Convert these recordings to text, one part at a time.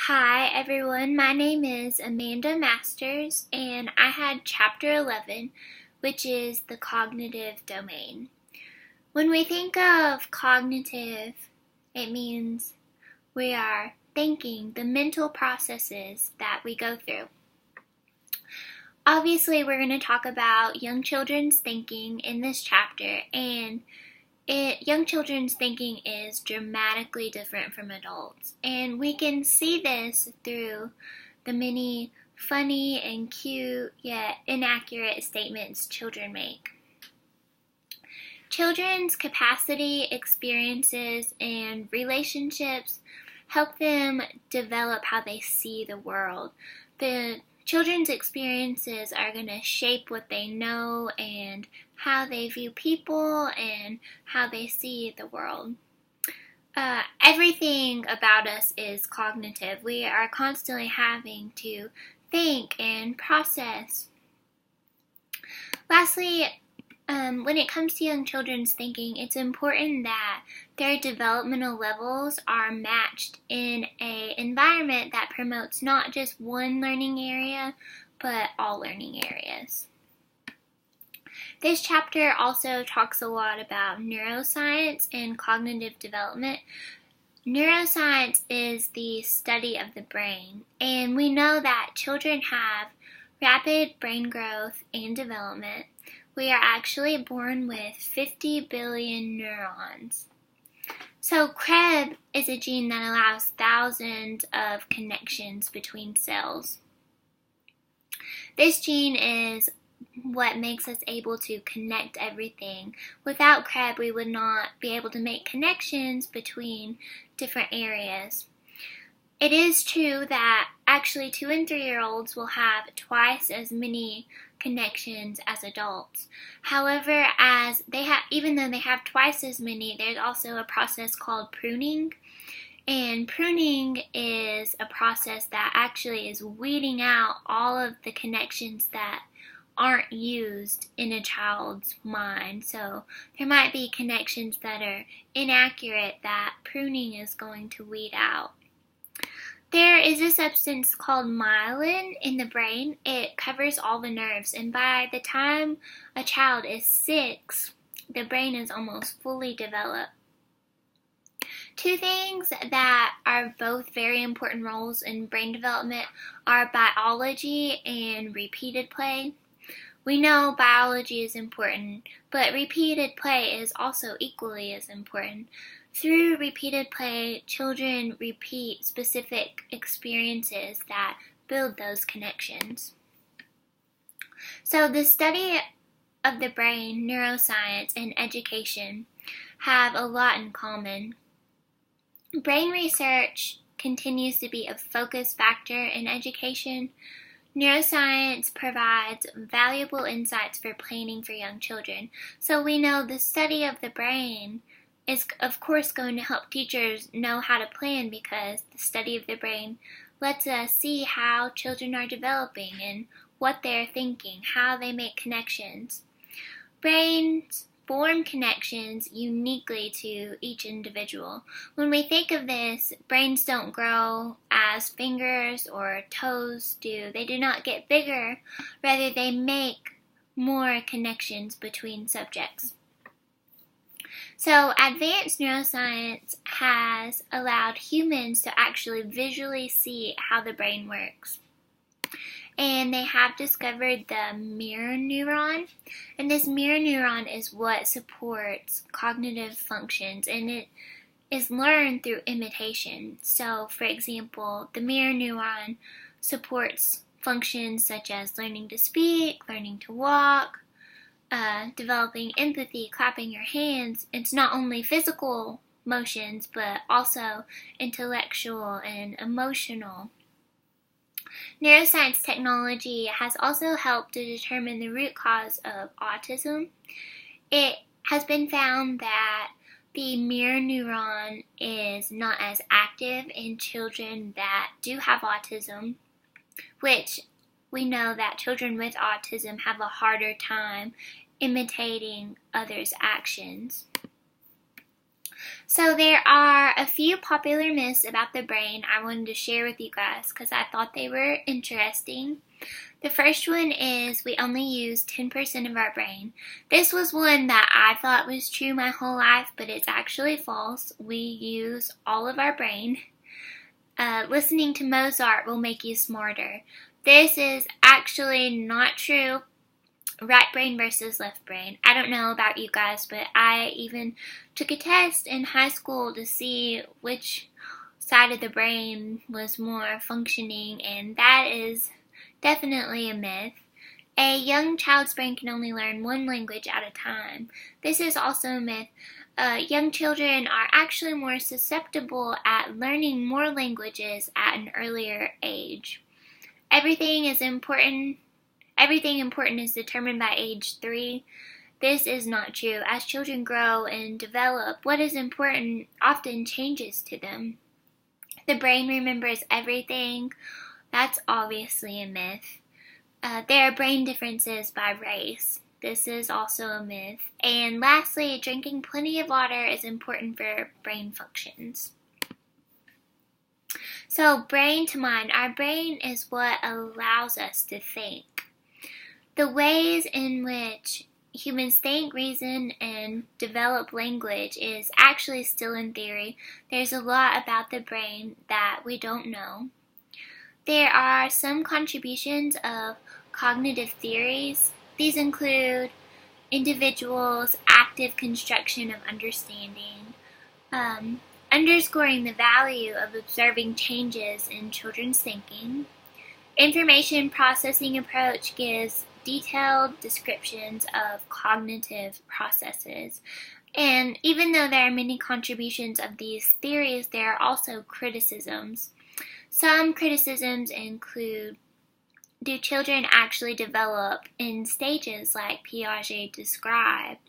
Hi everyone, my name is Amanda Masters and I had chapter 11, which is the cognitive domain. When we think of cognitive, it means we are thinking, the mental processes that we go through. Obviously, we're going to talk about young children's thinking in this chapter, and young children's thinking is dramatically different from adults, and we can see this through the many funny and cute yet inaccurate statements children make. Children's capacity, experiences, and relationships help them develop how they see the world. The children's experiences are going to shape what they know and how they view people and how they see the world. Everything about us is cognitive. We are constantly having to think and process. Lastly, when it comes to young children's thinking, it's important that their developmental levels are matched in an environment that promotes not just one learning area, but all learning areas. This chapter also talks a lot about neuroscience and cognitive development. Neuroscience is the study of the brain, and we know that children have rapid brain growth and development. We are actually born with 50 billion neurons. So CREB is a gene that allows thousands of connections between cells. This gene is what makes us able to connect everything. Without CREB, we would not be able to make connections between different areas. It is true that actually 2 and 3-year-olds will have twice as many connections as adults. However, even though they have twice as many, there's also a process called pruning. And pruning is a process that actually is weeding out all of the connections that aren't used in a child's mind. So there might be connections that are inaccurate that pruning is going to weed out. There is a substance called myelin in the brain. It covers all the nerves, and by the time a child is 6, the brain is almost fully developed. 2 things that are both very important roles in brain development are biology and repeated play. We know biology is important, but repeated play is also equally as important. Through repeated play, children repeat specific experiences that build those connections. So the study of the brain, neuroscience, and education have a lot in common. Brain research continues to be a focus factor in education. Neuroscience provides valuable insights for planning for young children. So we know the study of the brain is of course going to help teachers know how to plan, because the study of the brain lets us see how children are developing and what they're thinking, how they make connections. Brains form connections uniquely to each individual. When we think of this, brains don't grow as fingers or toes do. They do not get bigger, rather they make more connections between subjects. So advanced neuroscience has allowed humans to actually visually see how the brain works. And they have discovered the mirror neuron. And this mirror neuron is what supports cognitive functions, and it is learned through imitation. So, for example, the mirror neuron supports functions such as learning to speak, learning to walk, developing empathy, clapping your hands. It's not only physical motions, but also intellectual and emotional. Neuroscience technology has also helped to determine the root cause of autism. It has been found that the mirror neuron is not as active in children that do have autism, which we know that children with autism have a harder time imitating others' actions. So there are a few popular myths about the brain I wanted to share with you guys because I thought they were interesting. The first one is we only use 10% of our brain. This was one that I thought was true my whole life, but it's actually false. We use all of our brain. Listening to Mozart will make you smarter. This is actually not true. Right brain versus left brain. I don't know about you guys, but I even took a test in high school to see which side of the brain was more functioning, and that is definitely a myth. A young child's brain can only learn one language at a time. This is also a myth. Young children are actually more susceptible at learning more languages at an earlier age. Everything important is determined by age 3. This is not true. As children grow and develop, what is important often changes to them. The brain remembers everything. That's obviously a myth. There are brain differences by race. This is also a myth. And lastly, drinking plenty of water is important for brain functions. So, brain to mind. Our brain is what allows us to think. The ways in which humans think, reason, and develop language is actually still in theory. There's a lot about the brain that we don't know. There are some contributions of cognitive theories. These include individuals' active construction of understanding, underscoring the value of observing changes in children's thinking. Information processing approach gives detailed descriptions of cognitive processes. And even though there are many contributions of these theories, there are also criticisms. Some criticisms include, do children actually develop in stages like Piaget described?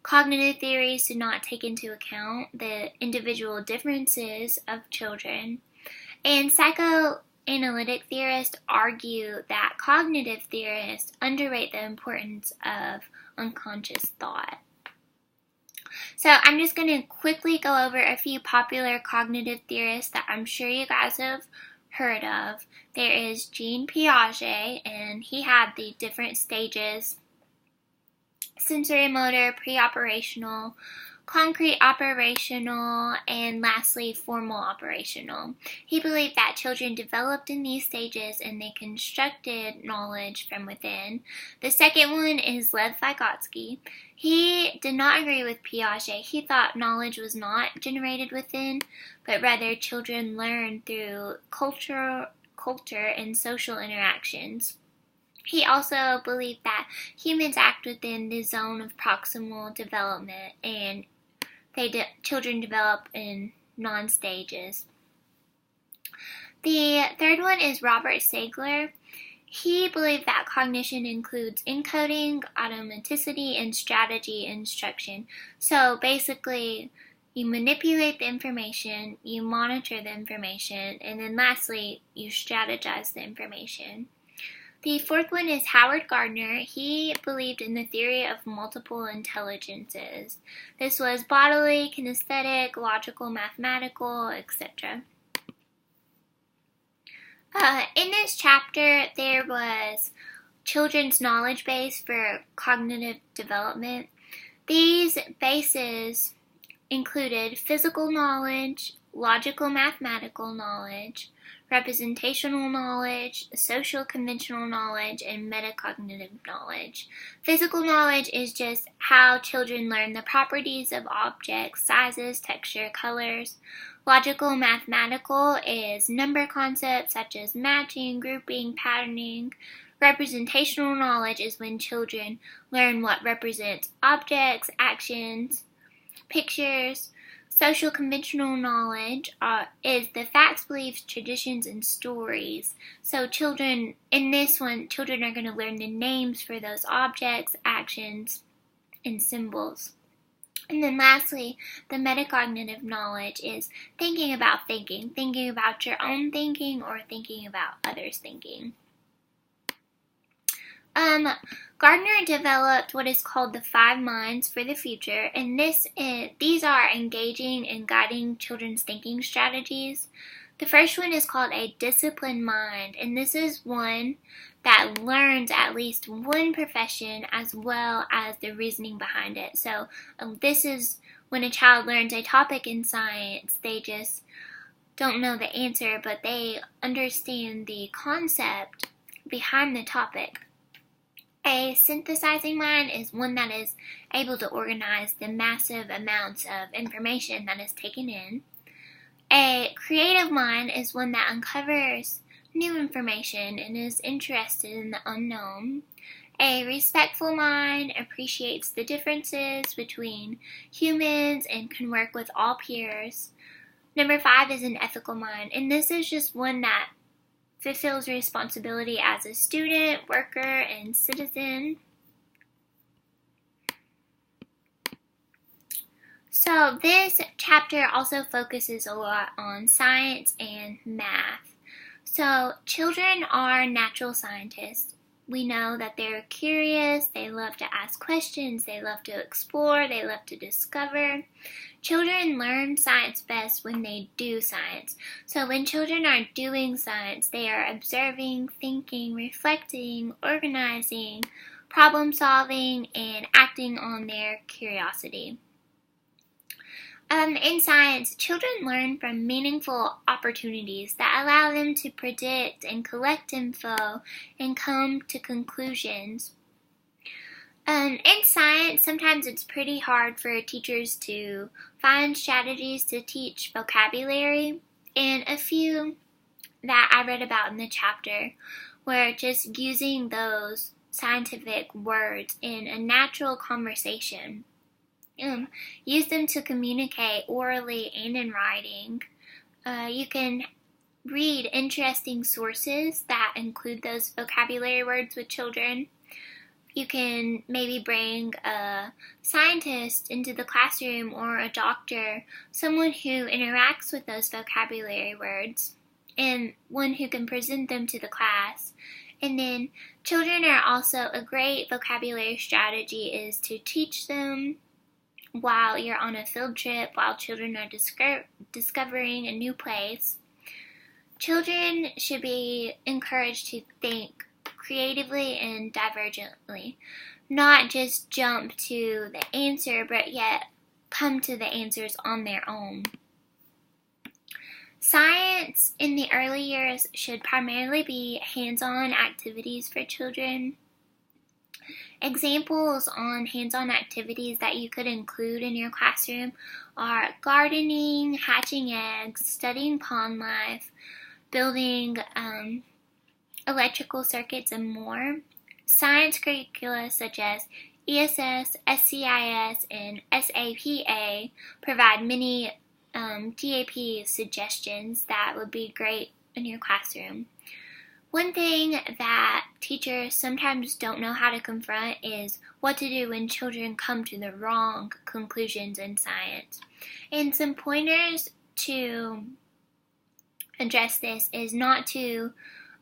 Cognitive theories do not take into account the individual differences of children. And psychoanalytic theorists argue that cognitive theorists underrate the importance of unconscious thought. So I'm just going to quickly go over a few popular cognitive theorists that I'm sure you guys have heard of. There is Jean Piaget, and he had the different stages: sensorimotor, pre-operational, concrete operational, and lastly formal operational. He believed that children developed in these stages and they constructed knowledge from within. The second one is Lev Vygotsky. He did not agree with Piaget. He thought knowledge was not generated within, but rather children learn through culture and social interactions. He also believed that humans act within the zone of proximal development, and children develop in non-stages. The third one is Robert Sagler. He believed that cognition includes encoding, automaticity, and strategy instruction. So basically, you manipulate the information, you monitor the information, and then lastly, you strategize the information. The fourth one is Howard Gardner. He believed in the theory of multiple intelligences. This was bodily, kinesthetic, logical, mathematical, etc. In this chapter, there was children's knowledge base for cognitive development. These bases included physical knowledge, logical mathematical knowledge, representational knowledge, social conventional knowledge, and metacognitive knowledge. Physical knowledge is just how children learn the properties of objects, sizes, texture, colors. Logical mathematical is number concepts such as matching, grouping, patterning. Representational knowledge is when children learn what represents objects, actions, pictures. Social conventional knowledge is the facts, beliefs, traditions, and stories. So in this one, children are going to learn the names for those objects, actions, and symbols. And then lastly, the metacognitive knowledge is thinking about your own thinking or thinking about others' thinking. Um, Gardner developed what is called the 5 minds for the future, and these are engaging and guiding children's thinking strategies. The first one is called a disciplined mind, and this is one that learns at least one profession as well as the reasoning behind it. So this is when a child learns a topic in science, they just don't know the answer, but they understand the concept behind the topic. A synthesizing mind is one that is able to organize the massive amounts of information that is taken in. A creative mind is one that uncovers new information and is interested in the unknown. A respectful mind appreciates the differences between humans and can work with all peers. Number 5 is an ethical mind, and this is just one that fulfills responsibility as a student, worker, and citizen. So this chapter also focuses a lot on science and math. So children are natural scientists. We know that they're curious, they love to ask questions, they love to explore, they love to discover. Children learn science best when they do science. So when children are doing science, they are observing, thinking, reflecting, organizing, problem solving, and acting on their curiosity. In science, children learn from meaningful opportunities that allow them to predict and collect info and come to conclusions. In science, sometimes it's pretty hard for teachers to find strategies to teach vocabulary, and a few that I read about in the chapter were just using those scientific words in a natural conversation. Use them to communicate orally and in writing. You can read interesting sources that include those vocabulary words with children. You can maybe bring a scientist into the classroom or a doctor, someone who interacts with those vocabulary words, and one who can present them to the class. And then children are also a great vocabulary strategy is to teach them while you're on a field trip, while children are discovering a new place. Children should be encouraged to think creatively and divergently, not just jump to the answer, but yet come to the answers on their own. Science in the early years should primarily be hands-on activities for children. Examples on hands-on activities that you could include in your classroom are gardening, hatching eggs, studying pond life, building electrical circuits, and more. Science curricula such as ESS, SCIS, and SAPA provide many GAP suggestions that would be great in your classroom. One thing that teachers sometimes don't know how to confront is what to do when children come to the wrong conclusions in science. And some pointers to address this is not to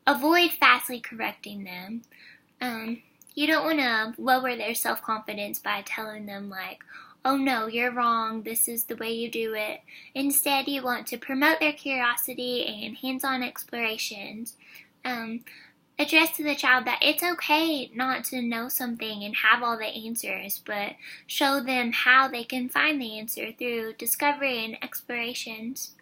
avoid fastly correcting them. You don't want to lower their self-confidence by telling them like, oh no, you're wrong, this is the way you do it. Instead, you want to promote their curiosity and hands-on explorations. Address to the child that it's okay not to know something and have all the answers, but show them how they can find the answer through discovery and explorations.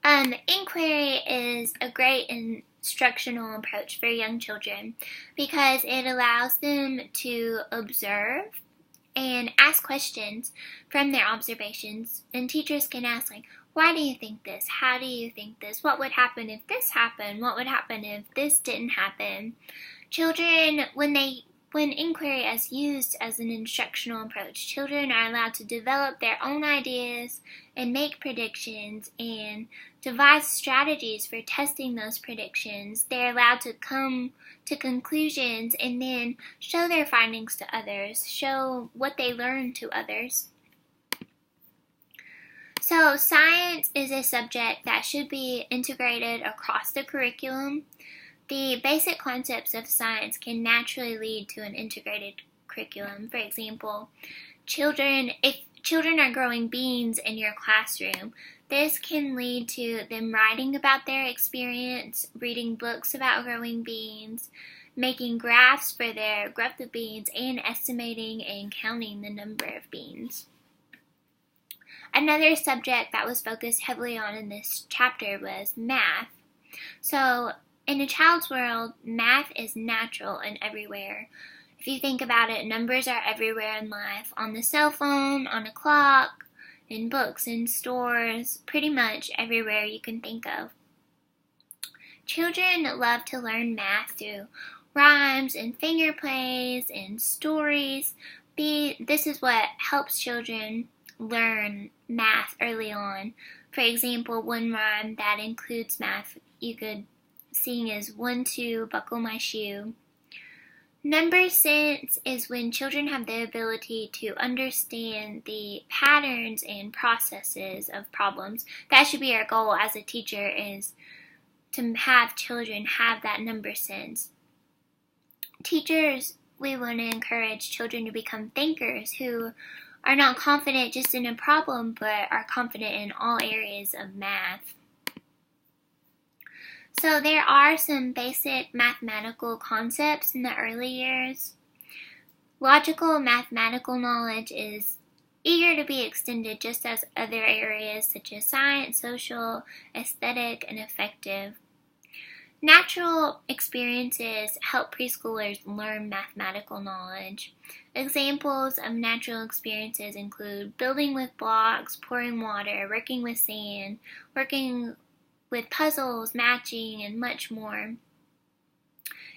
Inquiry is a great instructional approach for young children because it allows them to observe and ask questions from their observations, and teachers can ask like, why do you think this? How do you think this? What would happen if this happened? What would happen if this didn't happen? Children, when inquiry is used as an instructional approach, children are allowed to develop their own ideas and make predictions and devise strategies for testing those predictions. They're allowed to come to conclusions and then show their findings to others, show what they learned to others. So science is a subject that should be integrated across the curriculum. The basic concepts of science can naturally lead to an integrated curriculum. For example, if children are growing beans in your classroom, this can lead to them writing about their experience, reading books about growing beans, making graphs for their growth of beans, and estimating and counting the number of beans. Another subject that was focused heavily on in this chapter was math. So, in a child's world, math is natural and everywhere. If you think about it, numbers are everywhere in life. On the cell phone, on a clock, in books, in stores, pretty much everywhere you can think of. Children love to learn math through rhymes and finger plays and stories. This is what helps children learn math early on. For example, one rhyme that includes math you could sing is 1, 2, buckle my shoe. Number sense is when children have the ability to understand the patterns and processes of problems. That should be our goal as a teacher, is to have children have that number sense. Teachers, we want to encourage children to become thinkers who are not confident just in a problem, but are confident in all areas of math. So there are some basic mathematical concepts in the early years. Logical mathematical knowledge is eager to be extended just as other areas such as science, social, aesthetic, and affective. Natural experiences help preschoolers learn mathematical knowledge. Examples of natural experiences include building with blocks, pouring water, working with sand, working with puzzles, matching, and much more.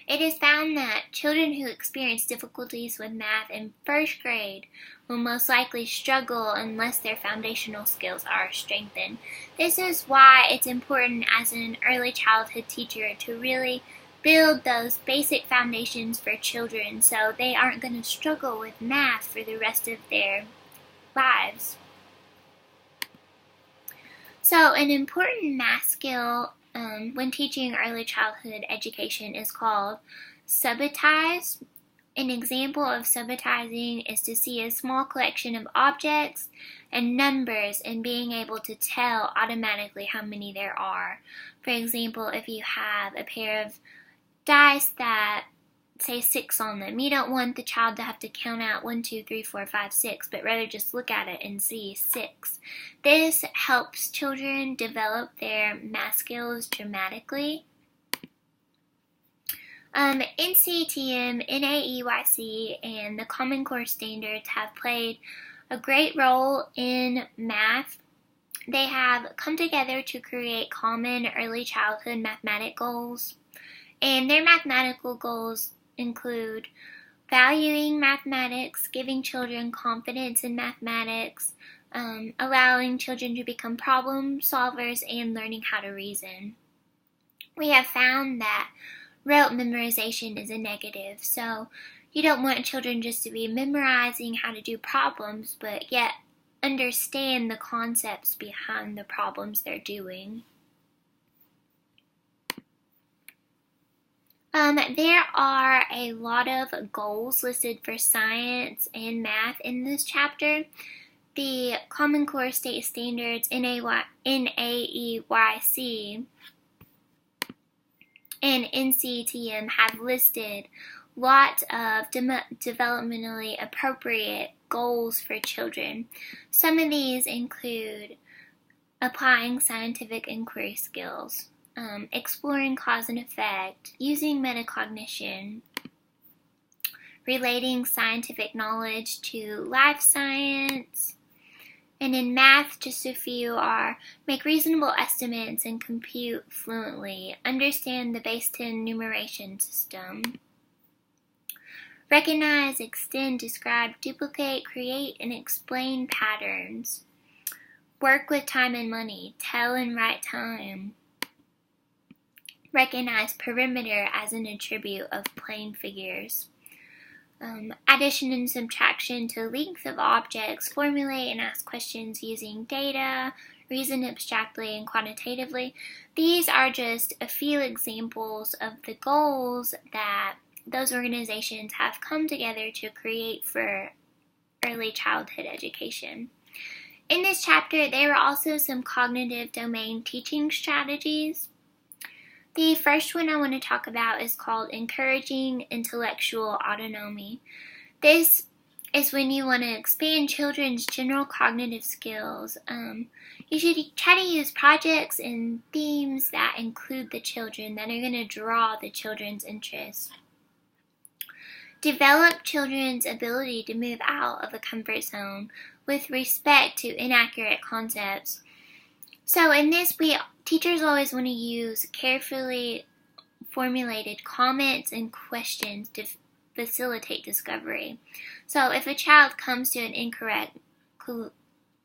It is found that children who experience difficulties with math in first grade will most likely struggle unless their foundational skills are strengthened. This is why it's important as an early childhood teacher to really build those basic foundations for children so they aren't going to struggle with math for the rest of their lives. So an important math skill when teaching early childhood education is called subitize. An example of subitizing is to see a small collection of objects and numbers and being able to tell automatically how many there are. For example, if you have a pair of dice that say 6 on them, you don't want the child to have to count out 1, 2, 3, 4, 5, 6, but rather just look at it and see 6. This helps children develop their math skills dramatically. NCTM, NAEYC, and the Common Core Standards have played a great role in math. They have come together to create common early childhood mathematic goals, and their mathematical goals include valuing mathematics, giving children confidence in mathematics, allowing children to become problem solvers, and learning how to reason. We have found that rote memorization is a negative, so you don't want children just to be memorizing how to do problems, but yet understand the concepts behind the problems they're doing. There are a lot of goals listed for science and math in this chapter. The Common Core State Standards, NAEYC, and NCTM have listed lots of developmentally appropriate goals for children. Some of these include applying scientific inquiry skills, exploring cause and effect, using metacognition, relating scientific knowledge to life science, and in math, just a few are make reasonable estimates and compute fluently, understand the base 10 numeration system, recognize, extend, describe, duplicate, create, and explain patterns, work with time and money, tell and write time, recognize perimeter as an attribute of plane figures, addition and subtraction to length of objects, formulate and ask questions using data, reason abstractly and quantitatively. These are just a few examples of the goals that those organizations have come together to create for early childhood education. In this chapter, there are also some cognitive domain teaching strategies. The first one I want to talk about is called encouraging intellectual autonomy. This is when you want to expand children's general cognitive skills. You should try to use projects and themes that include the children, that are going to draw the children's interest. Develop children's ability to move out of a comfort zone with respect to inaccurate concepts. So in this, teachers always want to use carefully formulated comments and questions to facilitate discovery. So if a child comes to an incorrect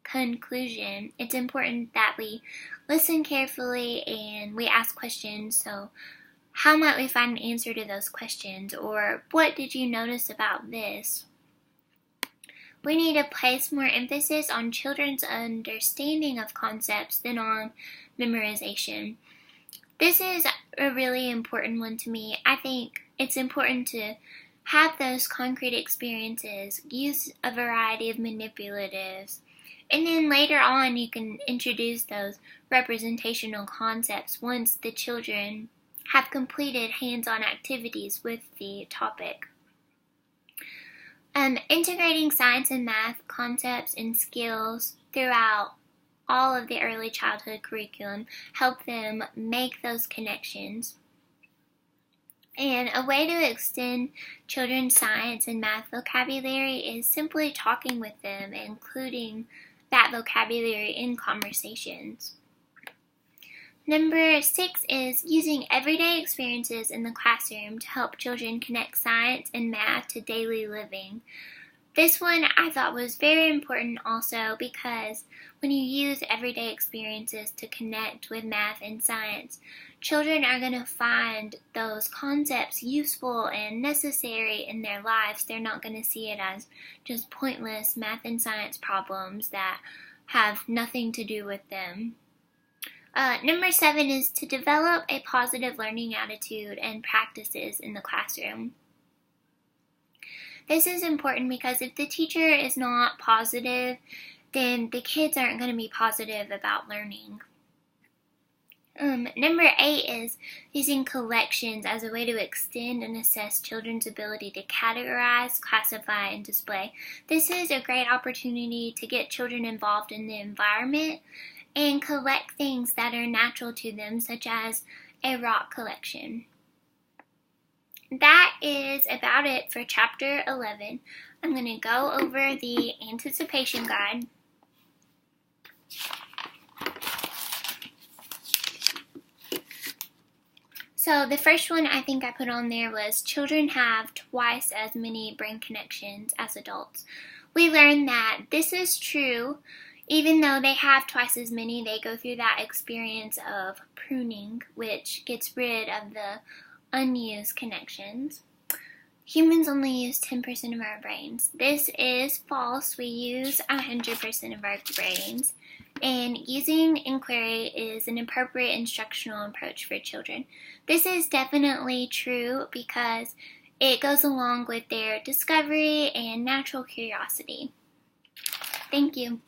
conclusion, it's important that we listen carefully and we ask questions. So how might we find an answer to those questions? Or what did you notice about this? We need to place more emphasis on children's understanding of concepts than on memorization. This is a really important one to me. I think it's important to have those concrete experiences, use a variety of manipulatives, and then later on you can introduce those representational concepts once the children have completed hands-on activities with the topic. Integrating science and math concepts and skills throughout all of the early childhood curriculum help them make those connections. And a way to extend children's science and math vocabulary is simply talking with them, including that vocabulary in conversations. Number 6 is using everyday experiences in the classroom to help children connect science and math to daily living. This one I thought was very important also because when you use everyday experiences to connect with math and science, children are going to find those concepts useful and necessary in their lives. They're not going to see it as just pointless math and science problems that have nothing to do with them. Number 7 is to develop a positive learning attitude and practices in the classroom. This is important because if the teacher is not positive, then the kids aren't going to be positive about learning. Number 8 is using collections as a way to extend and assess children's ability to categorize, classify, and display. This is a great opportunity to get children involved in the environment and collect things that are natural to them, such as a rock collection. That is about it for Chapter 11. I'm going to go over the anticipation guide. So the first one I think I put on there was children have twice as many brain connections as adults. We learned that this is true. Even though they have twice as many, they go through that experience of pruning, which gets rid of the unused connections. Humans only use 10% of our brains. This is false. We use 100% of our brains. And using inquiry is an appropriate instructional approach for children. This is definitely true because it goes along with their discovery and natural curiosity. Thank you.